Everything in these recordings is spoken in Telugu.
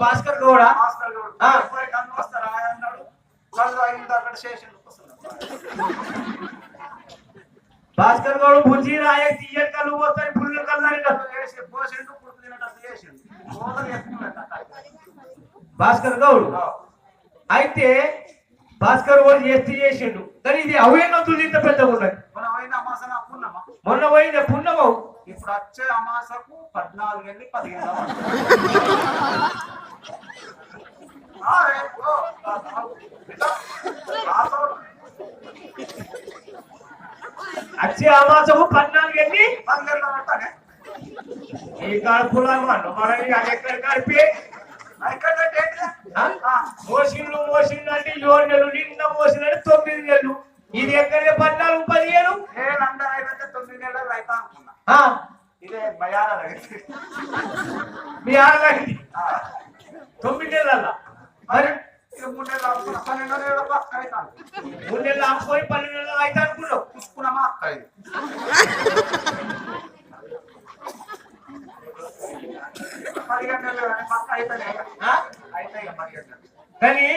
భాస్కర్ గౌడ భాస్కర్ గౌడ్ బుజ్జి రాయ తీయ కళ్ళు పోతాయి పుల్ల కళ్ళు భాస్కర్ గౌడ్ అయితే భాస్కర్ గౌడ్ చేసిండు కానీ ఇది అవేనొద్దు ఇంత పెద్దగా ఉన్నాయి మొన్న పోయింది పున్నమవు ఇప్పుడు వచ్చే అమాసకు 14 వెళ్ళి 15 వచ్చే అమాసకు 14 వెళ్ళి 15 ఈ కడుపులా మనకి ఎక్కడ కలిపి మోసిండు అంటే 7 నెలలు నిన్న మోసిందంటే 9 నెలలు ఇది ఎక్కడ 14 15 9 నెలలు అవుతా అనుకున్నా ఇదే మీ ఆడగాడి 9 నెలల మరి 3 నెలలు అనుకున్నా 12 నెలల పక్క అవుతాను 3 నెలలు ఆపుకొని 12 నెలలు అయితే అనుకున్నావు చూసుకున్నామా అక్క 15 నెలలు పక్క అవుతాయి కానీ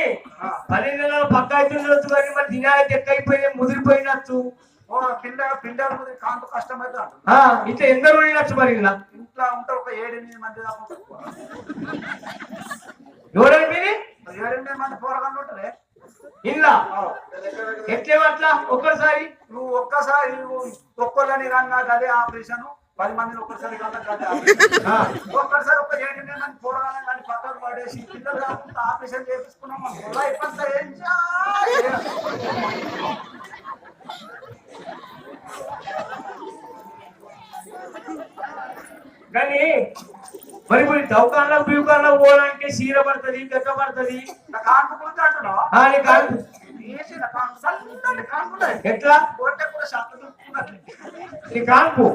12 నెలలు పక్క అవుతుండొచ్చు కానీ మరి దినాలకి ఎక్కువైపోయి ముదిరిపోయినచ్చు పిండాలు కాంపు కష్టమైతే ఇట్లా ఎందరు ఉండొచ్చు మరి ఇలా ఇంట్లో ఉంటే ఒక 7-8 మంది దాకా 7-8 మంది పోరగాళ్ళు ఉంటారే ఇలా ఎట్లేమట్లా ఒక్కసారి నువ్వు ఒక్కసారి ఒక్కళ్ళని కన్నా అదే ఆపరేషన్ 10 మందిని ఒక్కసారి కన్నా అదే ఒక్కసారి ఒక 7-8 మంది పోరగాళ్ళని కానీ పక్కకు పడేసి పిల్లలు కాకుండా ఆపరేషన్ చేపించుకున్నాం కానీ మరి ఇప్పుడు దౌకాల్లో బ్యూకాల్లో పోవాలంటే చీర పడుతుంది గట్ట పడుతుంది ఎట్లా నీ కాన్పు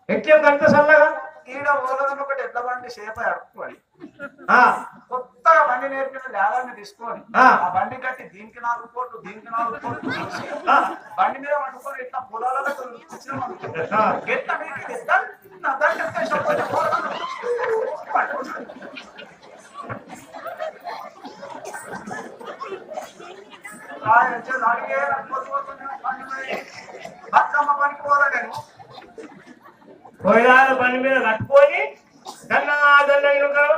ఎట్లా గంట సల్లగా ఈడ ఓలగన్ ఒకటి ఎట్ల బండి షేప్ అడుక్కోవాలి కొత్తగా బండి నేర్పిన లేదాన్ని తీసుకొని ఆ బండి కట్టి దీనికి 4 కోట్లు దీనికి 4 కోట్లు బండి మీద పట్టుకొని ఇట్లా పొలాలలో బతుకమ్మ పనికి పోదా నేను పోయినారు బండి మీద కట్టుకొని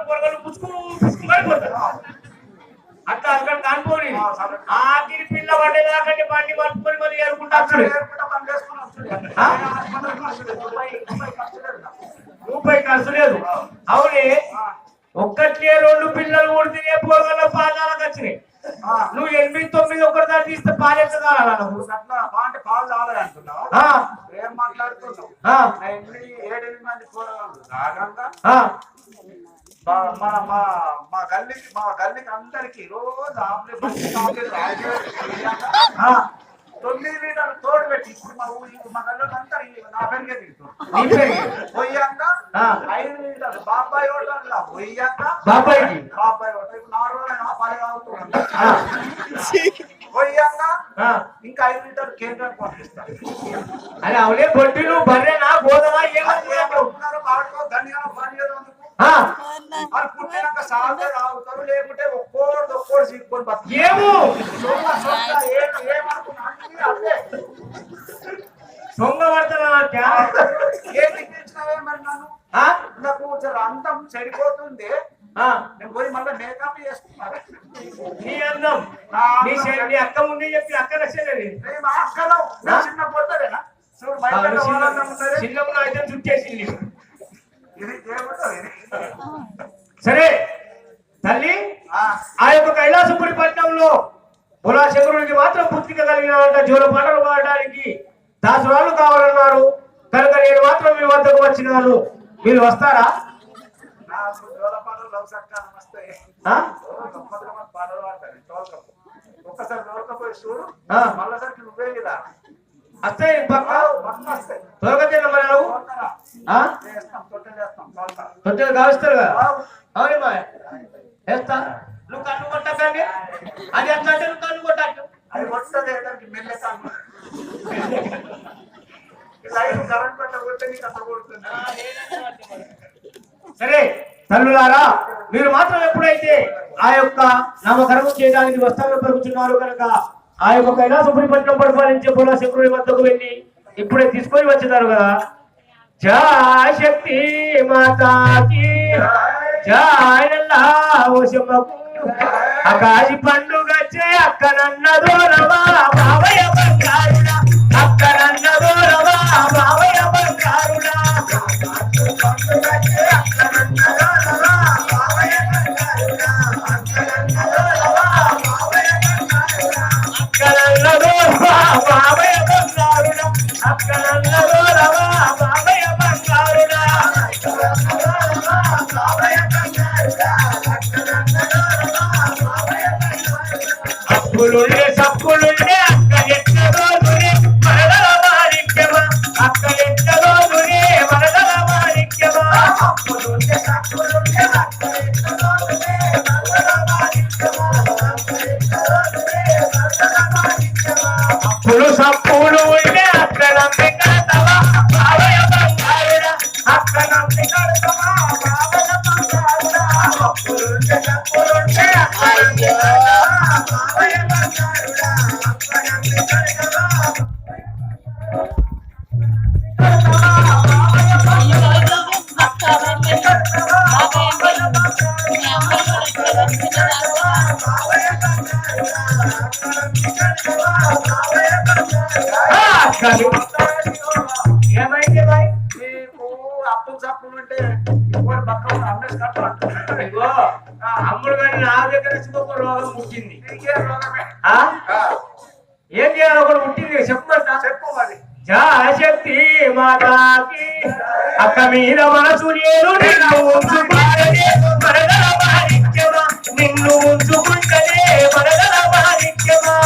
పొరగలు పుచ్చుకు పడిపోతారు అట్లా అక్కడ కానిపోయి ఆఖరి పిల్ల పడేదాకంటే బండి పట్టుకొని మళ్ళీ ఏరుకుంటా రూపాయి ఖర్చు లేదు అవునే ఒక్కటే 2 పిల్లలు కొడితే పొరగల పాదాలకు వచ్చినాయి నువ్వు 8-9 ఒకటిదాన్ని తీస్తే పాలెంత కావాలా అంటే పాలు కావాలి అంటున్నావు ఏం మాట్లాడుతున్నావు 7-8 మంది పోరగాళ్ళు మా గల్లీకి అందరికి రోజు ఆమ్లెట్ 9 లీటర్లు తోడు పెట్టి ఇప్పుడు మా గల్లో అంతా నా పెరిగే దిగుతాడు పోయాక 5 లీటర్లు బాబాయ్ హోటల్ పోయాక బాబాయ్ హోటల్ ఇప్పుడు 4 రోజులు పని అవుతుంది పోయాక ఇంకా 5 లీటర్లు కేంద్రానికి పంపిస్తారు అరే అవునే బొడ్డులు బర్రెనా గోధుమ ఏమనుకున్నారు ధన్యవాదాలు పని వాళ్ళు పుట్టినాక సాగు తాగుతారు లేకుంటే ఒక్కోడు చీక్కొని బతుకు ఏమో ఏమనుకున్నా సొంగ పడుతున్నా నాకు అంతం చెడిపోతుంది నేను పోయి మళ్ళీ మేకప్ చేసుకున్నాను నీ అందం నీ అక్క ముందు చెప్పి అక్క నచ్చలేదు అక్కలో చిన్న పోతారేనా చిన్నప్పుడు అయితే చుట్టేసింది సరే తల్లి ఆ యొక్క కైలాసపురి పట్టణంలో బులాశంకరుడికి మాత్రం పుత్రిక కలిగిన జోల పాటలు పాడడానికి దాసురాలు కావాలన్నారు కనుక నేను మాత్రం మీ వద్దకు వచ్చినాను మీరు వస్తారా ఒక్కసారి దొరకపోయి చూడు మళ్ళీసరికి నువ్వే కదా వస్తాయి పక్క దొరకతే మరి నువ్వు తొట్టెలు కావిస్తారు కదా అవును మా వేస్తా నువ్వు కన్ను కొట్టకండి అది ఎట్లా అంటే నువ్వు కన్ను కొట్టచ్చు అది కొట్టదే మెల్లె కన్ను లైట్ కరెంట్ పట్ల కొట్టే నీకు అసలు కొడుతుంది సరే తల్లులారా, మీరు మాత్రం ఎప్పుడైతే ఆ యొక్క నామకరణం చేయడానికి వస్తాను పలుకుతున్నారు కనుక ఆ యొక్క కైలాసపురి పట్టణం పరిపాలించే బోలా శంకరుని వద్దకు వెళ్ళి ఇప్పుడే తీసుకొని వచ్చినారు కదా. జయ శక్తి మాతాకి జయకు అకాశి పండుగ చే అక్కనన్నదో రవా బావయ్య బంగారుడా, అక్కనన్నదో రవా బావయ్య బంగారుడా, అక్కనన్నదో రవా బావయ్య బంగారుడా, అక్కనన్నదో రవా బావయ్య బంగారుడా, అక్కనన్నదో రవా బావయ్య బంగారుడా, అక్కనన్నదో రవా బావయ్య బంగారుడా, అప్పులుండే సప్పులుండే అక్క ఎట్ల రోజునే మరదల మాణిక్యమా, అక్క ఎట్ల రోజునే మరదల మాణిక్యమా, అప్పులుండే సప్పులుండే అక్క ఎట్ల రోజునే మరదల మాణిక్యమా, అక్క ఎట్ల రోజునే మరదల మాణిక్యమా, అప్పులు సప్పులు ఉండే అక్క నమ్మి కడతవా బావయ్య బంగారుడా, అక్క నమ్మి కడతవా బావయ్య బంగారుడా, అప్పులుండే సప్పులుండే అక్క నమ్మి కడతవా బావయ్య బంగారుడా, అక్క నమ్మి కడతవా ఏమైంది బాయ్? మీకు అప్పులు చప్పులు ఉంటే ఇప్పుడు పక్కన అమ్మేసి కట్టాలి. ఇగో అమ్ముడు కానీ నా దగ్గర ఒక రోగం పుట్టింది. నీకే రోగమే. ఆ? ఏం చేయాలి? ఒకటి పుట్టింది చెప్పమంటా? చెప్పు మరి. శక్తి మాతాకి అక్క మీద మనసు నేను నిన్ను ఉంచుకుంటనే మరదల మాణిక్యమా, నిన్ను ఉంచుకుంటనే మరదల మాణిక్యమా,